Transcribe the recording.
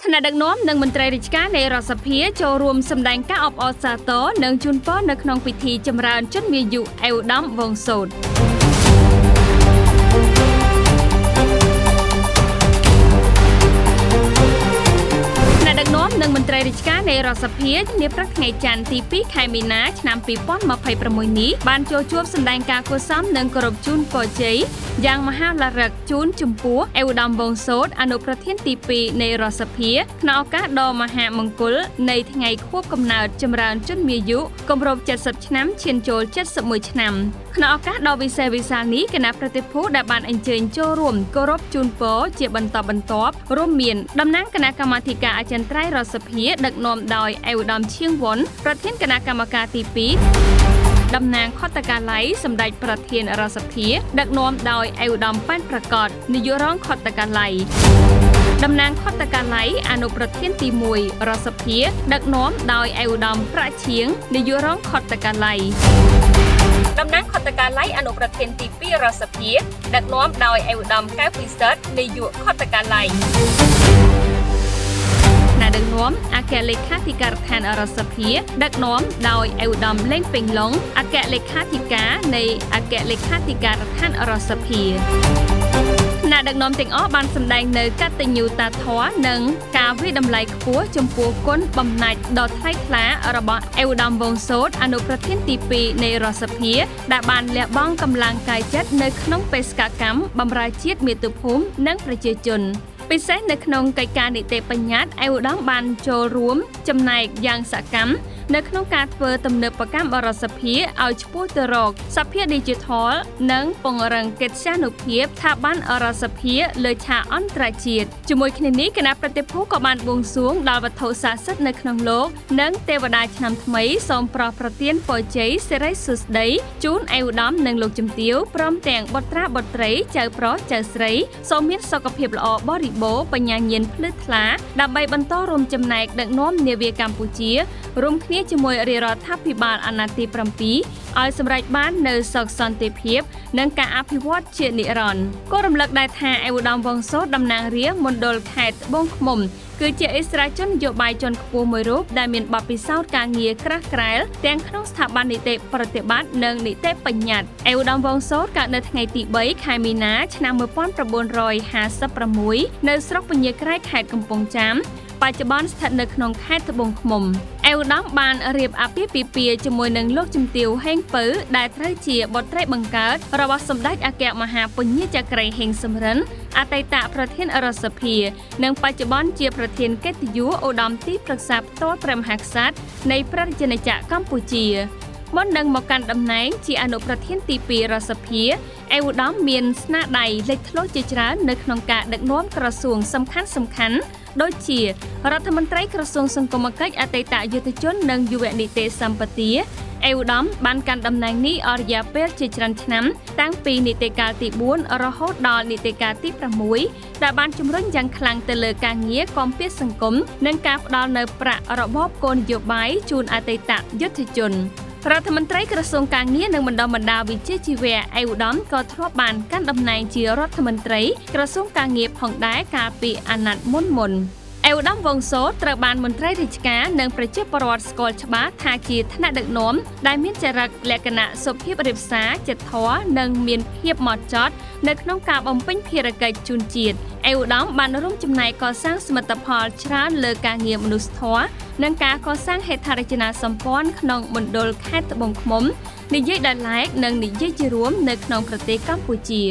ថ្នាក់ដឹកនាំនិងមន្ត្រីរាជការនៃរដ្ឋសភាចូលរួមសម្ដែងការអបអរសាទរនិងជូនពរនៅក្នុងពិធីចម្រើនជនមាយុអេវដាំវងសូតនិងមន្ត្រីរាជការនៃរដ្ឋសភានាព្រឹកថ្ងៃច័ន្ទទី2ខែមីនាឆ្នាំ2026នេះបានចូលជួបសម្ដែងការគួរសមនិងគោរពជូនពរជ័យយ៉ាងមហាឡារិកជូនចំពោះអេវដាំវងសូតអនុប្រធានទី2នៃរដ្ឋសភាក្នុងឱកាសដ៏មហាមង្គលនៃថ្ងៃខួបកំណើតចម្រើនជនមាយុគម្រប់70ឆ្នាំឈានចូល71ឆ្នាំក្នុងឱកាសដ៏វិសេសវិសាលនេះគណៈប្រតិភូដែលបានអញ្ជើញចូលរួមគោរពជូនពរជាបន្តបន្ទាប់រួមមានតំណាងគណៈកម្មាធិការអចិន្ត្រៃយ៍រដ្ឋសភាដឹកនាំដោយអេវដាំឈៀងវុនប្រធានគណៈកម្មការទី2តំណាងខុទ្ទកាល័យសម្ដេចប្រធានរដ្ឋសភាដឹកនាំដោយអេវដាំប៉ែនប្រកាសនាយករងខុទ្ទកាល័យតំណាងខុទ្ទកាល័យអនុប្រធានទី1រដ្ឋសភាដឹកនាំដោយអេវដាំប្រាក់ឈៀងនាយករងខុទ្ទកាល័យតំណាងខុទ្ទកាល័យអនុប្រធានទី2រដ្ឋសភាដឹកនាំដោយអេវដាំកៅពិសិដ្ឋនាយកខុទ្ទកាល័យដឹកនាំអគ្គលេខាធិការដ្ឋានរដ្ឋសភាដឹកនាំដោយអេវដាំលេងពេញឡុងអគ្គលេខាធិការនៃអគ្គលេខាធិការដ្ឋានរដ្ឋសភាអ្នកដឹកនាំទាំងអស់បានសម្ដែងនៅកតញ្ញូតាធម៌និងការវិតម្លៃខ្ពស់ចំពោះគុណបំណាច់ដ៏ថ្លៃថ្លារបស់អេវដាំវងសូតអនុប្រធានទី2នៃរដ្ឋសភាដែលបានលះបង់កម្លាំងកាយចិត្តនៅក្នុងបេសកកម្មបម្រើជាតិមាតុភូមិនិងប្រជាជនពិសេសនៅក្នុងកិច្ចការនីតិបញ្ញត្តិអេវដាំបានចូលរួមចំណែកយ៉ាងសកម្មនៅក្នុងការធ្វើទំនើបកម្មរដ្ឋសភាឲ្យឆ្ពោះទៅរកសភាឌីជីថលនិងពង្រឹងកិត្យានុភាពស្ថាប័នរដ្ឋសភាលើឆាកអន្តរជាតិជាមួយគ្នានេះគណៈប្រតិភូក៏បានបួងសួងដល់វត្ថុស័ក្តិសិទ្ធិនៅក្នុងលោកនិងទេវតាឆ្នាំថ្មីសូមប្រោសប្រទានពរជ័យសិរីសួស្តីជូនអេវដាំនិងលោកជំទាវព្រមទាំងបុត្រាបុត្រីចៅប្រុសចៅស្រីសូមមានសុខភាពល្អបរិបូរណ៍បញ្ញាញាណភ្លឺថ្លាដើម្បីបន្តរួមចំណែកដឹកនាំនាវាកម្ពុជារួមគ្នាជាមួយរាជរដ្ឋាភិបាលអាណត្តិទី7ឲ្យសម្រេចបាននូវសុខសន្តិភាពនិងការអភិវឌ្ឍជានិរន្តរ៍ក៏រំលឹកដែរថាអេវដាំវងសូតតំណាងរាស្ត្រមណ្ឌលខេត្តត្បូងឃ្មុំគឺជាអិសរាជននយោបាយជាន់ខ្ពស់មួយរូបដែលមានបទពិសោធន៍ការងារក្រាស់ក្រែលទាំងក្នុងស្ថាប័ននីតិប្រតិបត្តិនិងនីតិបញ្ញត្តិអេវដាំវងសូតកើតនៅថ្ងៃទី3ខែមីនាឆ្នាំ1956នៅស្រុកពញាក្រែកខេត្តកំពង់ចាមបច្ចុប្បន្នស្ថិតនៅក្នុងខេត្តត្បូងឃ្មុំអេវដាំបានរៀបអាពាហ៍ពិពាហ៍ជាមួយនឹងលោកជំទាវហេងពៅដែលត្រូវជាបុត្រីបង្កើតរបស់សម្ដេចអគ្គមហាពញាចក្រីហេងសំរិនអតីតប្រធានរដ្ឋសភានិងបច្ចុប្បន្នជាប្រធានកិត្តិយសឧត្តមទីប្រឹក្សាផ្ទាល់ព្រះមហាក្សត្រនៃព្រះរាជាណាចក្រកម្ពុជាមុននឹងមកកាន់តំណែងជាអនុប្រធានទី2រដ្ឋសភាអេវដាំមានស្នាដៃលេចធ្លោជាច្រើននៅក្នុងការដឹកនាំក្រសួងសំខាន់ដូចជារដ្ឋមន្ត្រីក្រសួងសង្គមគិច្ចអតីតយុទ្ធជននិងយុវនីតិសម្បទាអេវដាំបានកាន់តំណែងនេះអស់រយៈពេលជាច្រើនឆ្នាំតាំងពីនីតិកាលទី4រហូតដល់នីតិកាលទី6ដែលបានជំរុញយ៉ាងខ្លាំងទៅលើការងារគាំពារសង្គមនិងការផ្ដល់នូវប្រាក់របបគោលនយោបាយជូនអតីតយុទ្ធជនរដ្ឋមន្ត្រីក្រសួងការងារនិងបណ្ដុះបណ្ដាលវិជ្ជាជីវៈអេវដាំក៏ធ្លាប់បានកាន់តំណែងជារដ្ឋមន្ត្រីក្រសួងការងារផងដែរកាលពីអាណត្តិមុនអេវដាំវងសូតត្រូវបានមន្ត្រីរាជការនិងប្រជាពលរដ្ឋស្គាល់ច្បាស់ថាជាថ្នាក់ដឹកនាំដែលមានចរិតលក្ខណៈសុភាពរាបសារចិត្តធម៌និងមានភាពហ្មត់ចត់នៅក្នុងការបំពេញភារកិច្ចជូនជាតិអេវដាំបានរួមចំណែកកសាងសមិទ្ធផលច្រើនលើការងារមនុស្សធម៌និងការកសាងហេដ្ឋារចនាសម្ព័ន្ធក្នុងមណ្ឌលខេត្តត្បូងឃ្មុំនិយាយដោយឡែកនិងនិយាយជារួមនៅក្នុងប្រទេសកម្ពុជា